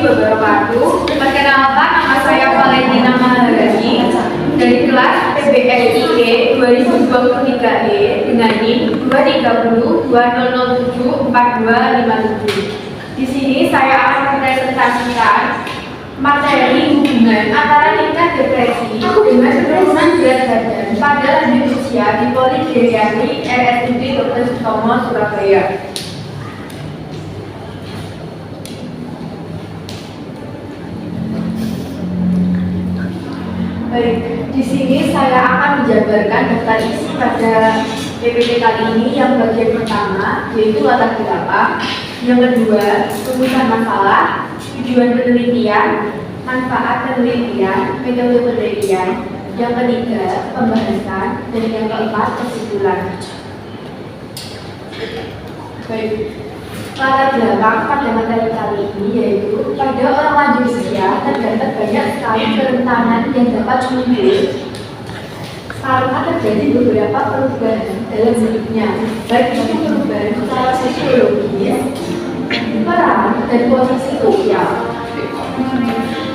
beberapa waktu. Perkenalkan, nama saya Valentina Maharani dari kelas PBSIE 2023E dengan NIM 23020074257. Di sini saya akan mempresentasikan materi hubungan antara tingkat depresi dengan penurunan berat badan pada lanjut usia di Poligeriatri RSUD Dr. Sutomo, Surabaya. Baik, di sini saya akan menjabarkan daftar isi pada PPT kali ini. Yang bagian pertama yaitu latar belakang, yang kedua rumusan masalah, tujuan penelitian, manfaat penelitian, metode penelitian, yang ketiga pembahasan, dan yang keempat kesimpulan. Baik, latar belakang pada materi kali ini yaitu pada orang lanjut usia terdapat banyak sekali kerentanan yang dapat muncul karena terjadi beberapa perubahan dalam hidupnya, baik itu perubahan secara sosiologis, peran, dan posisi sosial.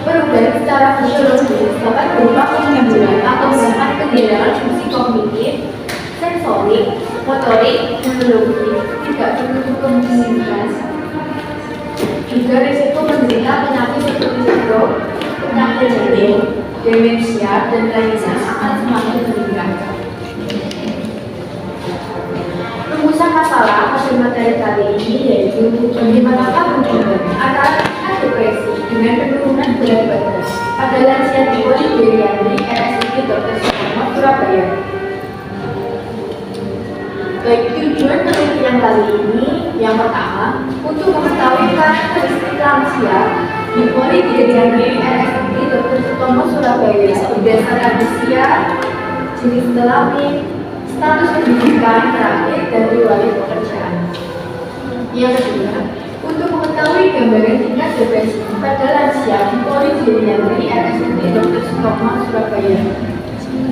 Perubahan secara sosiologis dapat berupa penimbunan atau bahkan kehilangan fungsi kognitif, sensorik, motorik, neurologis, tidak menutup kemungkinan juga risiko menderita penyakit seperti stroke, penyakit jantung, demensia, dan lainnya akan semakin meningkat. Rumusan masalah pada materi kali ini yaitu bagaimanakah hubungan antara tingkat depresi dengan penurunan berat badan pada lansia di Poligeriatri RSUD Dr. Sutomo, Surabaya. Baik, tujuan penelitian kali ini yang pertama untuk mengetahui karakteristik lansia di Poligeriatri RSUD Dr. Sutomo, Surabaya berdasarkan usia, jenis kelamin, status pendidikan terakhir, dan riwayat pekerjaan. Yang kedua, untuk mengetahui gambaran tingkat depresi pada lansia di Poligeriatri RSUD Dr. Sutomo, Surabaya.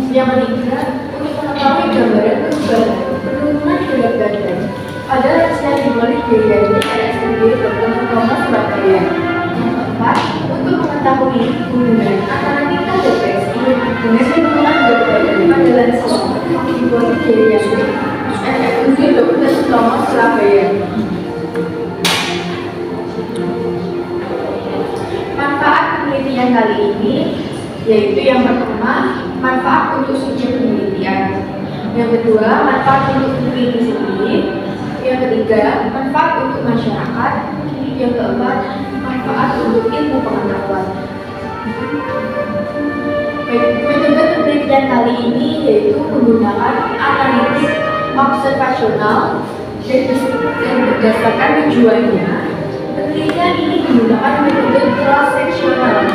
Yang ketiga, untuk mengetahui gambaran penurunan berat badan pada lansia di Poligeriatri RSUD Dr. Sutomo, Surabaya. Yang keempat, untuk mengetahui hubungan antara tingkat depresi dengan penurunan berat badan pada lansia di Poligeriatri RSUD Dr. Sutomo, Surabaya. Manfaat penelitian kali ini yaitu yang pertama, manfaat untuk subjek penelitian. Yang kedua, manfaat untuk peneliti sendiri. Yang ketiga, manfaat untuk masyarakat. Yang keempat, manfaat untuk ilmu pengetahuan. Metode penelitian kali ini yaitu menggunakan analitik observasional dan berdasarkan tujuannya, penelitian ini menggunakan metode cross-sectional.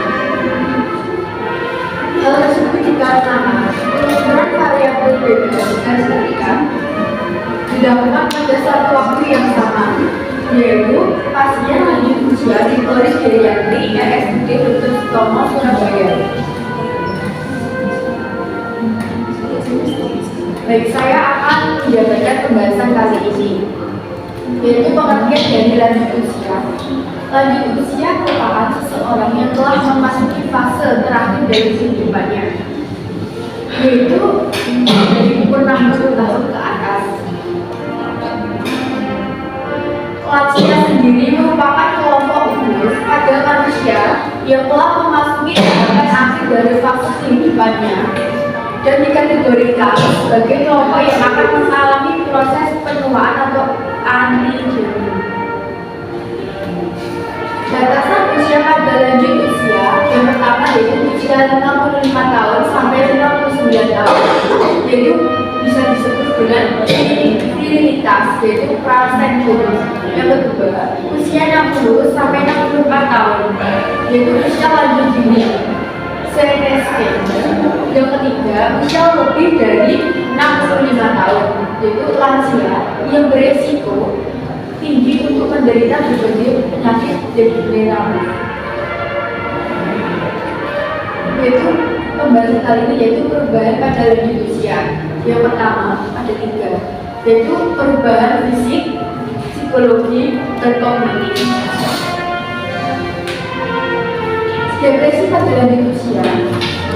Hal tersebut dikarenakan pengukuran variabel bebas dan serikat dilakukan pada satu waktu yang sama, yaitu pasien lanjut usia di Poligeriatri RSUD Dr. Sutomo, Surabaya. Baik, saya akan menjabarkan pembahasan kali ini, yaitu pengertian dari lanjut usia. Lanjut usia merupakan seseorang yang telah memasuki fase terakhir dari kehidupannya, yaitu dari umur 60 tahun ke atas. Lansia sendiri merupakan kelompok umur pada manusia yang telah memasuki tahapan akhir dari fase kehidupannya dan dikategorikan sebagai kelompok yang akan mengalami proses penuaan atau anti-aging. Batasan usia pada lanjut usia yang pertama yaitu usia 65 tahun sampai 59 tahun, yaitu bisa disebut dengan virilitas, yaitu prasentum. Yang kedua, usia 60 sampai 64 tahun, yaitu usia lanjut dini, CNSP. Yang ketiga, usia lebih dari 65 tahun, yaitu lansia yang beresiko tinggi untuk menderita berbagai penyakit degeneratif. Yaitu pembahasan kali ini yaitu perubahan pada lanjut usia. Yang pertama ada 3, yaitu perubahan fisik, psikologi, dan kognitif. Depresi pada lanjut usia.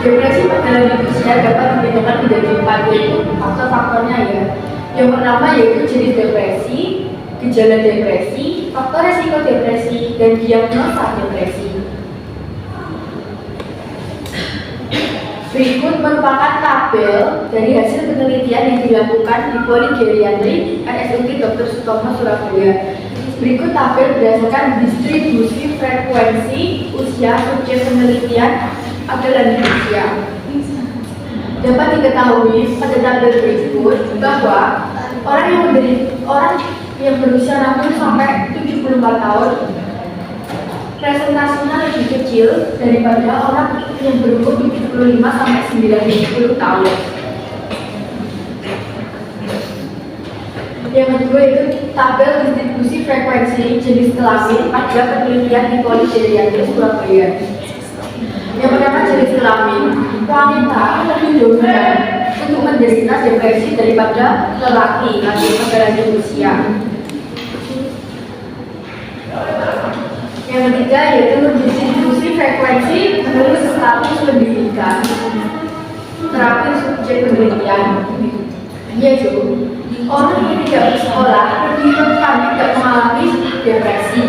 Depresi pada lanjut usia dapat dibedakan menjadi 4, yaitu faktor-faktornya ya. Yang pertama yaitu jenis depresi, gejala depresi, faktor resiko depresi, dan diagnosa depresi. Berikut merupakan tabel dari hasil penelitian yang dilakukan di Poligeriatri RSUD Dr. Sutomo Surabaya. Berikut tabel berdasarkan distribusi frekuensi usia subjek penelitian pada lanjut usia. Dapat diketahui pada tabel berikut bahwa orang yang berusia 60 sampai 74 tahun presentasinya lebih kecil daripada orang yang berumur 75 sampai 90 tahun. Yang kedua itu tabel distribusi frekuensi jenis kelamin pada penelitian di Poligeriatri Surabaya. Yang pertama jenis kelamin, wanita lebih dominan untuk menderita depresi daripada lelaki pada lanjut usia. Yang ketiga yaitu distribusi frekuensi menurut status pendidikan. Terakhir subjek penelitian, yaitu orang yang tidak bersekolah lebih rentan tidak mengalami depresi.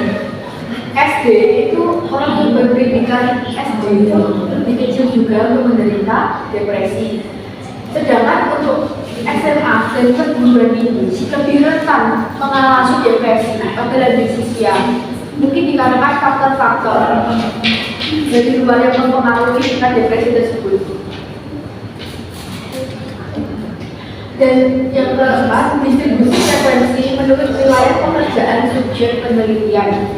SD itu orang yang berpendidikan SD itu lebih kecil juga untuk menderita depresi. Sedangkan untuk SMA dan perguruan tinggi lebih rentan mengalami depresi pada lanjut usia. Mungkin dikarenakan faktor-faktor dari luar yang mempengaruhi tingkat depresi tersebut. Dan yang keempat, distribusi frekuensi menurut wilayah pekerjaan subjek penelitian.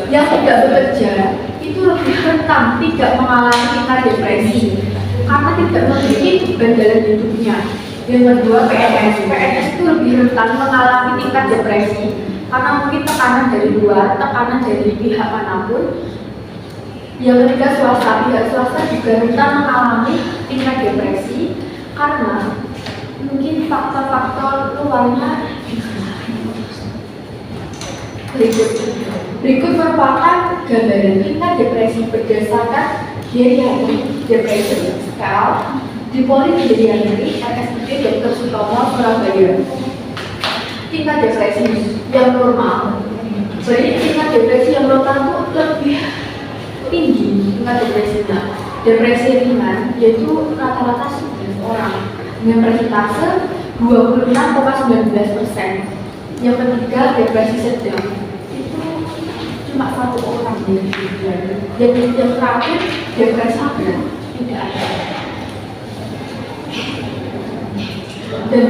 Yang tidak bekerja itu lebih rentan tidak mengalami tingkat depresi karena tidak memiliki beban dalam hidupnya. Yang kedua, PNS itu lebih rentan mengalami tingkat depresi karena mungkin tekanan dari luar, tekanan dari pihak manapun. Yang ketiga, pihak swasta juga rentan mengalami tingkat depresi karena mungkin faktor-faktor luarnya. Berikut merupakan gambaran tingkat depresi berdasarkan Geriatric Depression Scale di Poligeriatri RSUD Dr. Sutomo Surabaya. Tingkat depresi yang normal. Jadi tingkat depresi yang normal itu lebih tinggi tingkat depresinya. Depresi ringan yaitu rata-rata 11 orang dengan persentase 26,19%. Yang ketiga depresi sedang itu cuma 1 orang yang terakhir depresi berat tidak ada. Dan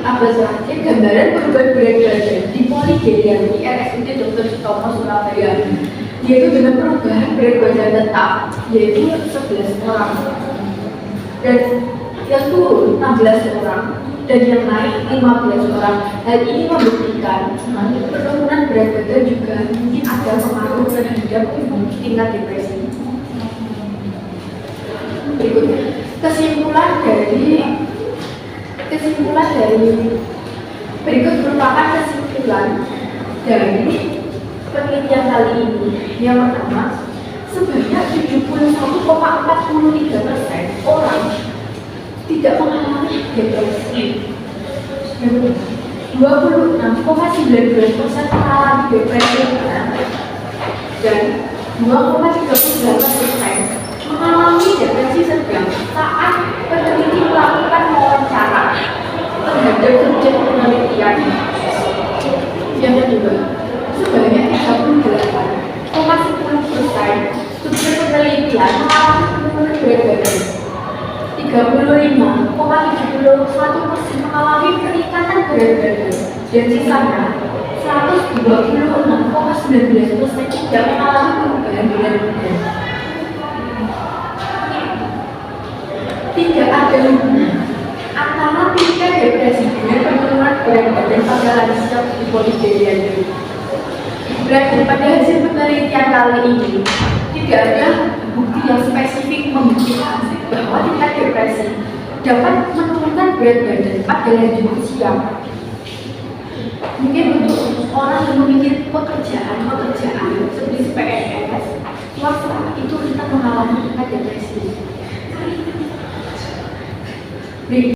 apa saja gambaran perubahan berat badan di Poligeriatri RSUD Dr. Sutomo Surabaya, yaitu dengan perubahan berat badan tetap yaitu 11 orang dan yang turun 16 orang dan yang naik 15 orang. Hal ini membuktikan penurunan berat badan juga mungkin ada pengaruh terhadap tingkat depresi. Berikutnya kesimpulan dari berikut merupakan kesimpulan dari penelitian kali ini. Yang pertama, sebanyak 71,43% orang tidak mengalami depresi. 26,19% mengalami depresi dan 2,39% mengalami depresi sedang saat peneliti melakukan wawancara terhadap subjek penelitian. Yang kedua, sebanyak 38,10% subjek penelitian mengalami penurunan berat badan. 35,71% mengalami peningkatan berat badan dan sisanya 126,19% tidak mengalami perubahan berat badan. Tidak ada hubungan antara tingkat depresi dengan penurunan berat badan pada lansia di Poligeriatri. Berarti pada hasil penelitian kali ini tidak ada bukti yang spesifik membuktikan bahwa tingkat depresi dapat menurunkan berat badan pada lanjut usia. Mungkin untuk orang yang memiliki pekerjaan seperti PNS, swasta kamu kena depresi.